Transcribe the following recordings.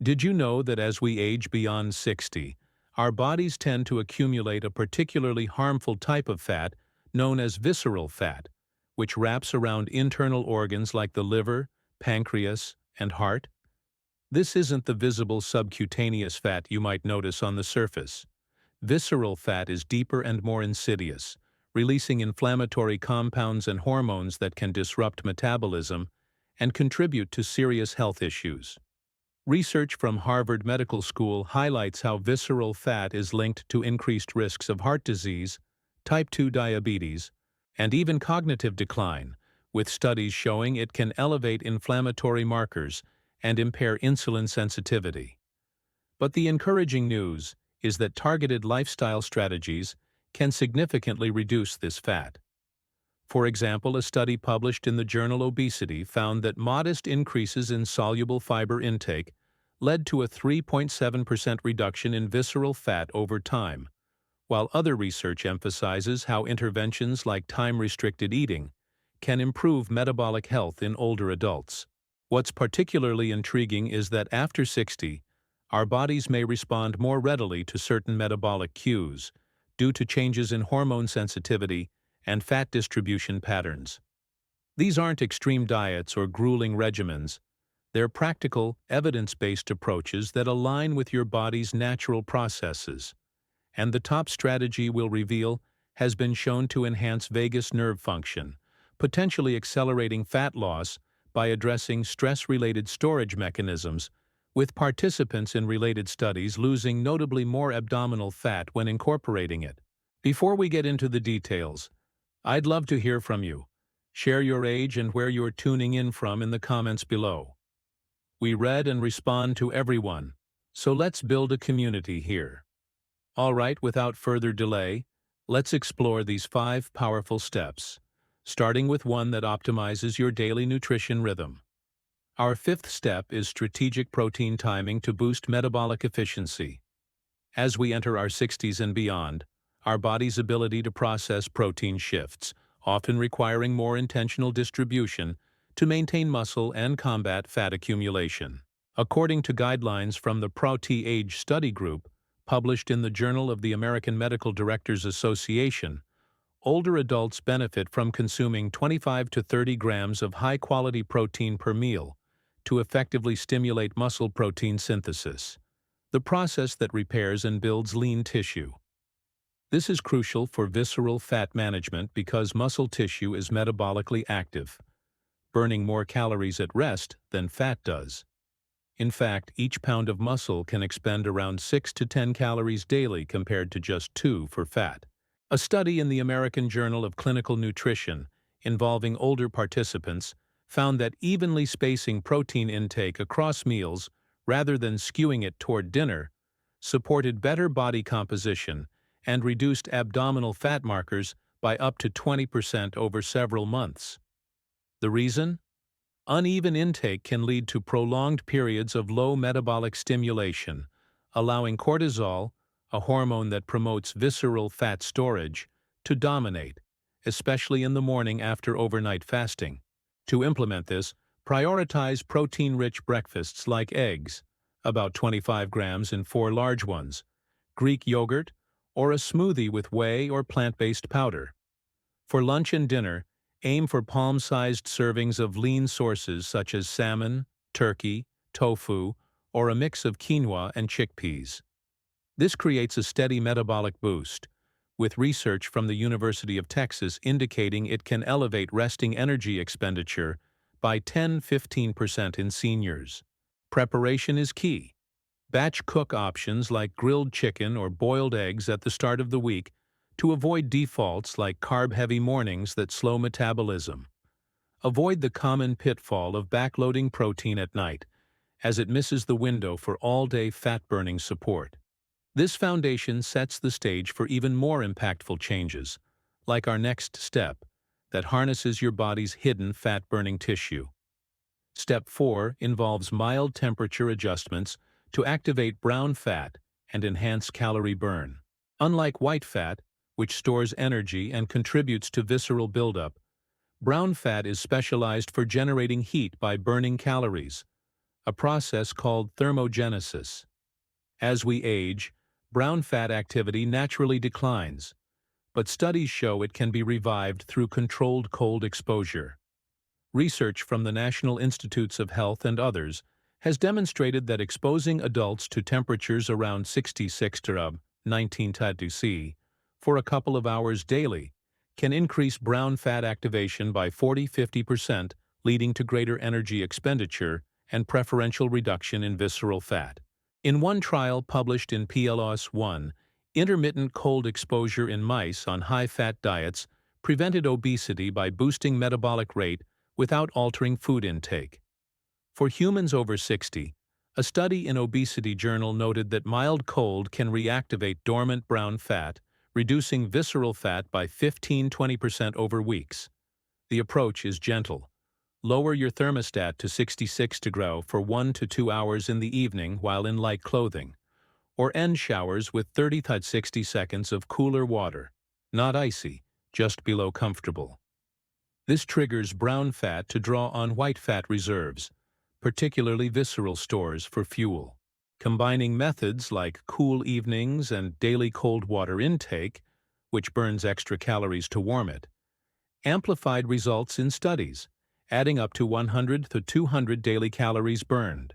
Did you know that as we age beyond 60, our bodies tend to accumulate a particularly harmful type of fat known as visceral fat, which wraps around internal organs like the liver, pancreas, and heart? This isn't the visible subcutaneous fat you might notice on the surface. Visceral fat is deeper and more insidious, releasing inflammatory compounds and hormones that can disrupt metabolism and contribute to serious health issues. Research from Harvard Medical School highlights how visceral fat is linked to increased risks of heart disease, type 2 diabetes, and even cognitive decline, with studies showing it can elevate inflammatory markers and impair insulin sensitivity. But the encouraging news is that targeted lifestyle strategies can significantly reduce this fat. For example, a study published in the journal Obesity found that modest increases in soluble fiber intake led to a 3.7% reduction in visceral fat over time, while other research emphasizes how interventions like time-restricted eating can improve metabolic health in older adults. What's particularly intriguing is that after 60, our bodies may respond more readily to certain metabolic cues due to changes in hormone sensitivity and fat distribution patterns. These aren't extreme diets or grueling regimens. They're practical, evidence-based approaches that align with your body's natural processes. And the top strategy we'll reveal has been shown to enhance vagus nerve function, potentially accelerating fat loss by addressing stress-related storage mechanisms, with participants in related studies losing notably more abdominal fat when incorporating it. Before we get into the details, I'd love to hear from you. Share your age and where you're tuning in from in the comments below. We read and respond to everyone, so let's build a community here. Alright, without further delay, let's explore these 5 powerful steps, starting with one that optimizes your daily nutrition rhythm. Our 5th step is strategic protein timing to boost metabolic efficiency. As we enter our 60s and beyond, our body's ability to process protein shifts, often requiring more intentional distribution to maintain muscle and combat fat accumulation. According to guidelines from the Pro-T-Age Study Group, published in the Journal of the American Medical Directors Association, older adults benefit from consuming 25 to 30 grams of high-quality protein per meal to effectively stimulate muscle protein synthesis, the process that repairs and builds lean tissue. This is crucial for visceral fat management because muscle tissue is metabolically active, burning more calories at rest than fat does. In fact, each pound of muscle can expend around 6 to 10 calories daily compared to just 2 for fat. A study in the American Journal of Clinical Nutrition involving older participants found that evenly spacing protein intake across meals rather than skewing it toward dinner supported better body composition and reduced abdominal fat markers by up to 20% over several months. The reason? Uneven intake can lead to prolonged periods of low metabolic stimulation, allowing cortisol, a hormone that promotes visceral fat storage, to dominate, especially in the morning after overnight fasting. To implement this, prioritize protein-rich breakfasts like eggs, about 25 grams in 4 large ones, Greek yogurt, or a smoothie with whey or plant-based powder. For lunch and dinner, aim for palm-sized servings of lean sources such as salmon, turkey, tofu, or a mix of quinoa and chickpeas. This creates a steady metabolic boost, with research from the University of Texas indicating it can elevate resting energy expenditure by 10–15% in seniors. Preparation is key. Batch cook options like grilled chicken or boiled eggs at the start of the week to avoid defaults like carb-heavy mornings that slow metabolism. Avoid the common pitfall of backloading protein at night, as it misses the window for all-day fat-burning support. This foundation sets the stage for even more impactful changes, like our next step, that harnesses your body's hidden fat-burning tissue. Step 4 involves mild temperature adjustments to activate brown fat and enhance calorie burn. Unlike white fat, which stores energy and contributes to visceral buildup, brown fat is specialized for generating heat by burning calories, a process called thermogenesis. As we age, brown fat activity naturally declines, but studies show it can be revived through controlled cold exposure. Research from the National Institutes of Health and others has demonstrated that exposing adults to temperatures around 66 to 19°C for a couple of hours daily can increase brown fat activation by 40–50%, leading to greater energy expenditure and preferential reduction in visceral fat. In one trial published in PLOS 1, intermittent cold exposure in mice on high-fat diets prevented obesity by boosting metabolic rate without altering food intake. For humans over 60, a study in Obesity Journal noted that mild cold can reactivate dormant brown fat, reducing visceral fat by 15–20% over weeks. The approach is gentle. Lower your thermostat to 66 degrees for 1 to 2 hours in the evening while in light clothing, or end showers with 30 to 60 seconds of cooler water, not icy, just below comfortable. This triggers brown fat to draw on white fat reserves, particularly visceral stores for fuel. Combining methods like cool evenings and daily cold water intake, which burns extra calories to warm it, amplified results in studies, adding up to 100 to 200 daily calories burned.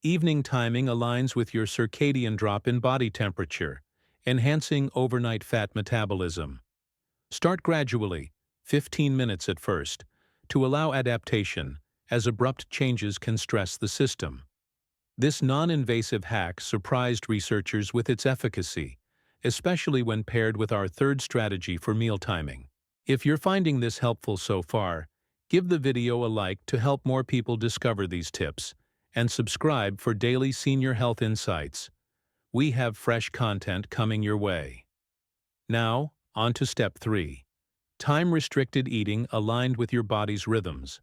Evening timing aligns with your circadian drop in body temperature, enhancing overnight fat metabolism. Start gradually, 15 minutes at first, to allow adaptation, as abrupt changes can stress the system. This non-invasive hack surprised researchers with its efficacy, especially when paired with our third strategy for meal timing. If you're finding this helpful so far, give the video a like to help more people discover these tips, and subscribe for daily senior health insights. We have fresh content coming your way. Now, on to step 3. Time-restricted eating aligned with your body's rhythms.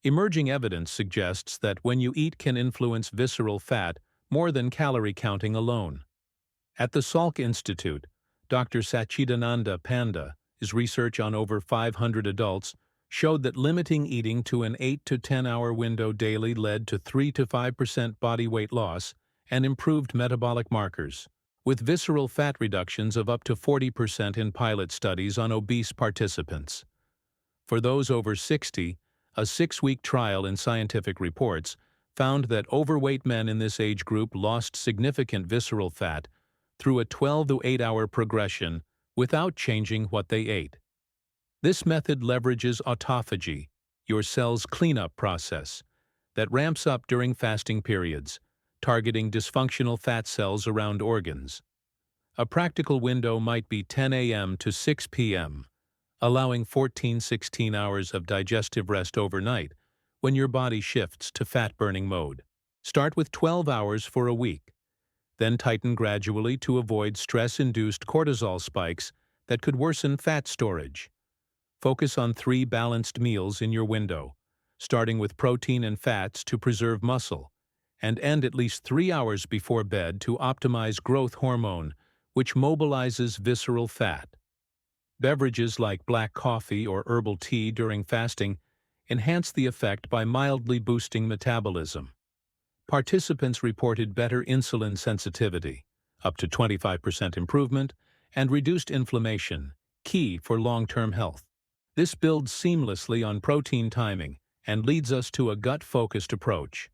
Emerging evidence suggests that when you eat can influence visceral fat more than calorie counting alone. At the Salk Institute, Dr. Sachidananda Panda's research on over 500 adults showed that limiting eating to an 8 to 10 hour window daily led to 3 to 5% body weight loss and improved metabolic markers, with visceral fat reductions of up to 40% in pilot studies on obese participants. For those over 60, a 6-week trial in Scientific Reports found that overweight men in this age group lost significant visceral fat through a 12 to 8 hour progression without changing what they ate. This method leverages autophagy, your cell's cleanup process, that ramps up during fasting periods, targeting dysfunctional fat cells around organs. A practical window might be 10 a.m. to 6 p.m., allowing 14–16 hours of digestive rest overnight when your body shifts to fat-burning mode. Start with 12 hours for a week, then tighten gradually to avoid stress-induced cortisol spikes that could worsen fat storage. Focus on 3 balanced meals in your window, starting with protein and fats to preserve muscle, and end at least 3 hours before bed to optimize growth hormone, which mobilizes visceral fat. Beverages like black coffee or herbal tea during fasting enhance the effect by mildly boosting metabolism. Participants reported better insulin sensitivity, up to 25% improvement, and reduced inflammation, key for long-term health. This builds seamlessly on protein timing and leads us to a gut-focused approach.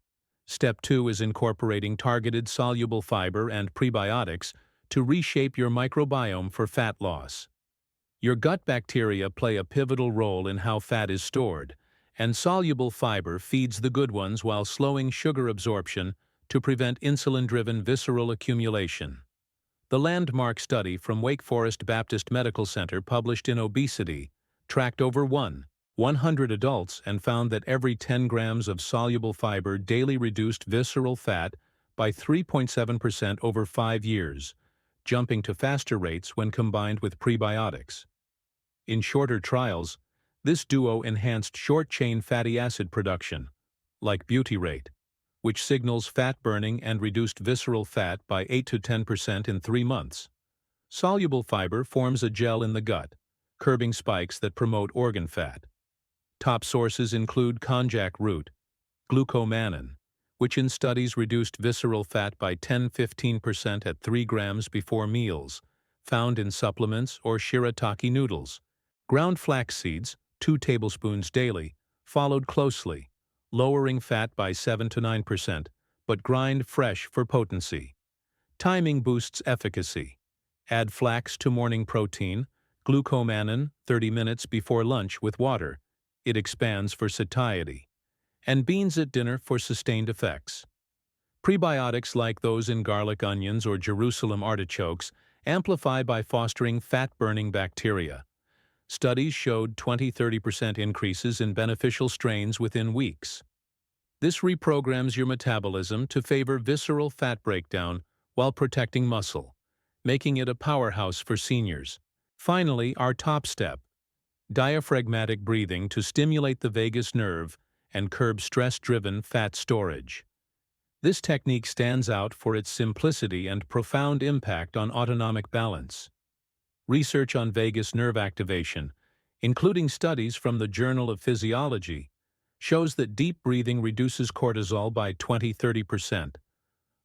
Step 2 is incorporating targeted soluble fiber and prebiotics to reshape your microbiome for fat loss. Your gut bacteria play a pivotal role in how fat is stored, and soluble fiber feeds the good ones while slowing sugar absorption to prevent insulin-driven visceral accumulation. The landmark study from Wake Forest Baptist Medical Center published in Obesity tracked over 100 adults and found that every 10 grams of soluble fiber daily reduced visceral fat by 3.7% over 5 years, jumping to faster rates when combined with prebiotics. In shorter trials, this duo enhanced short-chain fatty acid production, like butyrate, which signals fat burning and reduced visceral fat by 8 to 10% in 3 months. Soluble fiber forms a gel in the gut, curbing spikes that promote organ fat. Top sources include konjac root, glucomannan, which in studies reduced visceral fat by 10–15% at 3 grams before meals, found in supplements or shirataki noodles. Ground flax seeds, 2 tablespoons daily, followed closely, lowering fat by 7–9%, but grind fresh for potency. Timing boosts efficacy. Add flax to morning protein, glucomannan 30 minutes before lunch with water. It expands for satiety. And beans at dinner for sustained effects. Prebiotics like those in garlic onions or Jerusalem artichokes amplify by fostering fat-burning bacteria. Studies showed 20–30% increases in beneficial strains within weeks. This reprograms your metabolism to favor visceral fat breakdown while protecting muscle, making it a powerhouse for seniors. Finally, our top step: diaphragmatic breathing to stimulate the vagus nerve and curb stress-driven fat storage. This technique stands out for its simplicity and profound impact on autonomic balance. Research on vagus nerve activation, including studies from the Journal of Physiology, shows that deep breathing reduces cortisol by 20–30%,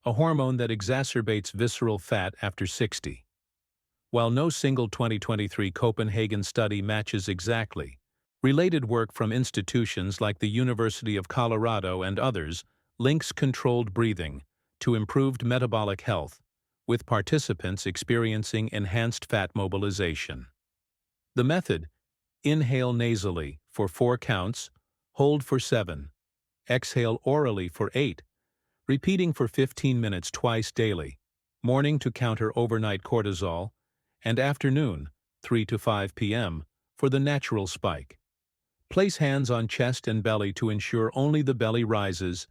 a hormone that exacerbates visceral fat after 60. While no single 2023 Copenhagen study matches exactly, related work from institutions like the University of Colorado and others links controlled breathing to improved metabolic health, with participants experiencing enhanced fat mobilization. The method: inhale nasally for 4 counts, hold for 7, exhale orally for 8, repeating for 15 minutes twice daily, morning to counter overnight cortisol, and afternoon, 3 to 5 p.m., for the natural spike. Place hands on chest and belly to ensure only the belly rises,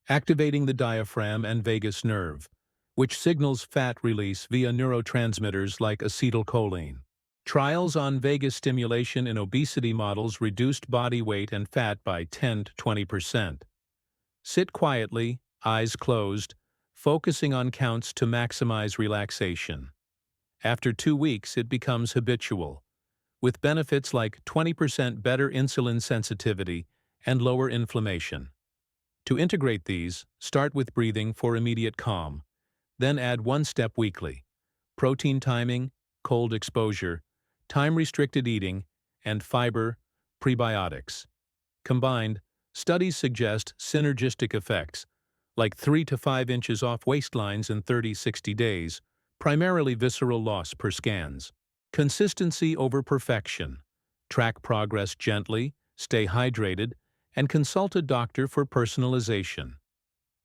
activating the diaphragm and vagus nerve, which signals fat release via neurotransmitters like acetylcholine. Trials on vagus stimulation in obesity models reduced body weight and fat by 10–20%. Sit quietly, eyes closed, focusing on counts to maximize relaxation. After 2 weeks, it becomes habitual, with benefits like 20% better insulin sensitivity and lower inflammation. To integrate these, start with breathing for immediate calm, then add 1 step weekly: protein timing, cold exposure, time-restricted eating, and fiber, prebiotics. Combined, studies suggest synergistic effects, like 3 to 5 inches off waistlines in 30–60 days, primarily visceral loss per scans. Consistency over perfection. Track progress gently, stay hydrated, and consult a doctor for personalization.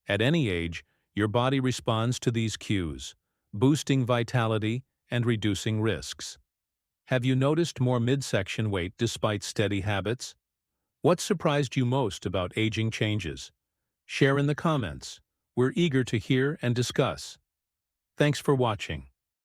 At any age, your body responds to these cues, boosting vitality and reducing risks. Have you noticed more midsection weight despite steady habits? What surprised you most about aging changes? Share in the comments. We're eager to hear and discuss. Thanks for watching.